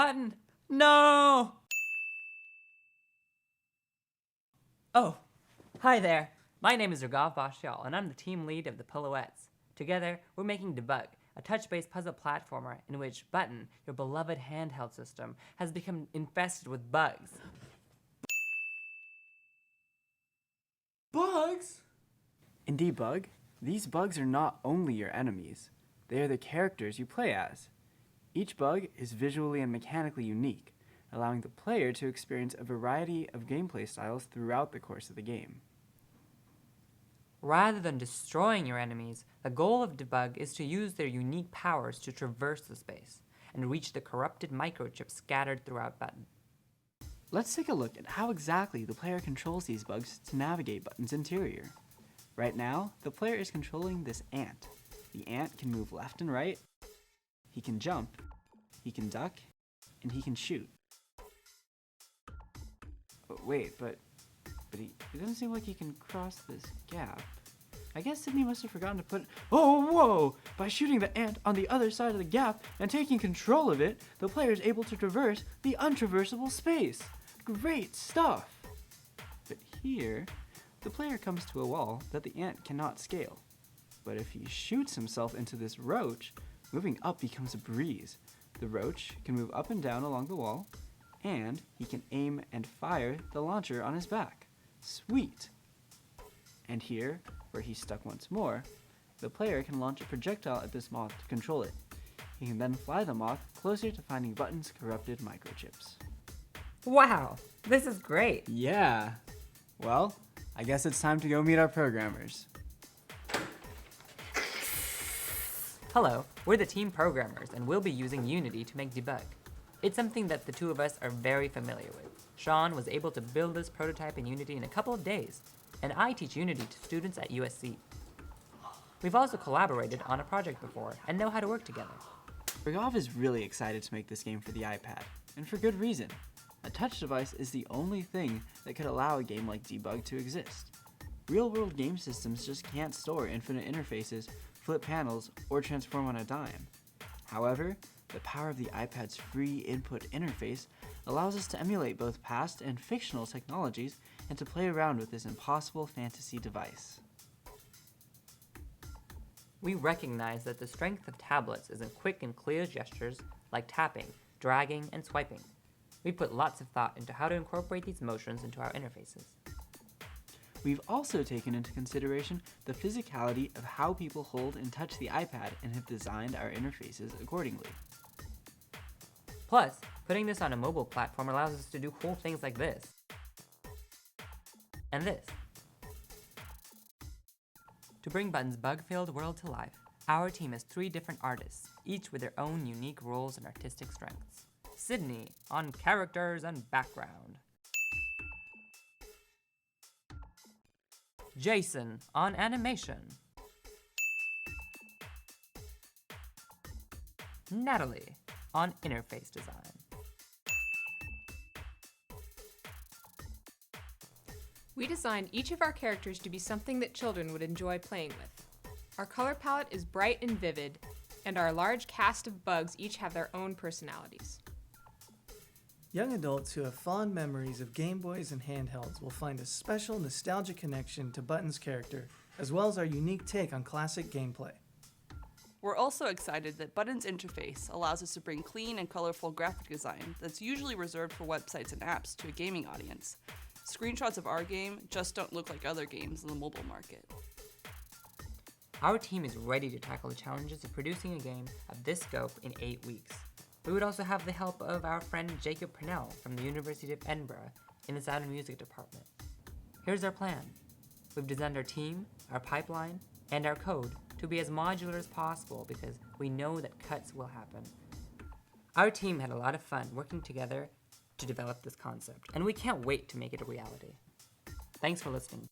button! No! Oh, hi there. My name is Ragav Bashyal, and I'm the team lead of the Pillowettes. Together, we're making Debug, a touch-based puzzle platformer in which Button, your beloved handheld system, has become infested with bugs. Bugs? In Debug, these bugs are not only your enemies, they are the characters you play as. Each bug is visually and mechanically unique, allowing the player to experience a variety of gameplay styles throughout the course of the game. Rather than destroying your enemies, the goal of Debug is to use their unique powers to traverse the space and reach the corrupted microchips scattered throughout Button. Let's take a look at how exactly the player controls these bugs to navigate Button's interior. Right now, the player is controlling this ant. The ant can move left and right, he can jump, he can duck, and he can shoot. But wait, but he doesn't seem like he can cross this gap. I guess Sydney must have forgotten to put... Oh, whoa! By shooting the ant on the other side of the gap and taking control of it, the player is able to traverse the untraversable space. Great stuff! But here, the player comes to a wall that the ant cannot scale. But if he shoots himself into this roach, moving up becomes a breeze. The roach can move up and down along the wall, and he can aim and fire the launcher on his back. Sweet! And here, where he's stuck once more, the player can launch a projectile at this moth to control it. He can then fly the moth closer to finding Button's corrupted microchips. Wow, this is great! Yeah! Well, I guess it's time to go meet our programmers. Hello, we're the team programmers, and we'll be using Unity to make Debug. It's something that the two of us are very familiar with. Sean was able to build this prototype in Unity in a couple of days, and I teach Unity to students at USC. We've also collaborated on a project before and know how to work together. Ragav is really excited to make this game for the iPad, and for good reason. A touch device is the only thing that could allow a game like Debug to exist. Real-world game systems just can't store infinite interfaces, flip panels, or transform on a dime. However, the power of the iPad's free input interface allows us to emulate both past and fictional technologies and to play around with this impossible fantasy device. We recognize that the strength of tablets is in quick and clear gestures like tapping, dragging, and swiping. We put lots of thought into how to incorporate these motions into our interfaces. We've also taken into consideration the physicality of how people hold and touch the iPad and have designed our interfaces accordingly. Plus, putting this on a mobile platform allows us to do cool things like this. And this. To bring Button's bug-filled world to life, our team has 3 different artists, each with their own unique roles and artistic strengths. Sydney on characters and background. Jason on animation. Natalie on interface design. We designed each of our characters to be something that children would enjoy playing with. Our color palette is bright and vivid, and our large cast of bugs each have their own personalities. Young adults who have fond memories of Game Boys and handhelds will find a special nostalgic connection to Button's character, as well as our unique take on classic gameplay. We're also excited that Button's interface allows us to bring clean and colorful graphic design that's usually reserved for websites and apps to a gaming audience. Screenshots of our game just don't look like other games in the mobile market. Our team is ready to tackle the challenges of producing a game of this scope in 8 weeks. We would also have the help of our friend Jacob Purnell from the University of Edinburgh in the Sound and Music department. Here's our plan. We've designed our team, our pipeline, and our code to be as modular as possible because we know that cuts will happen. Our team had a lot of fun working together to develop this concept, and we can't wait to make it a reality. Thanks for listening.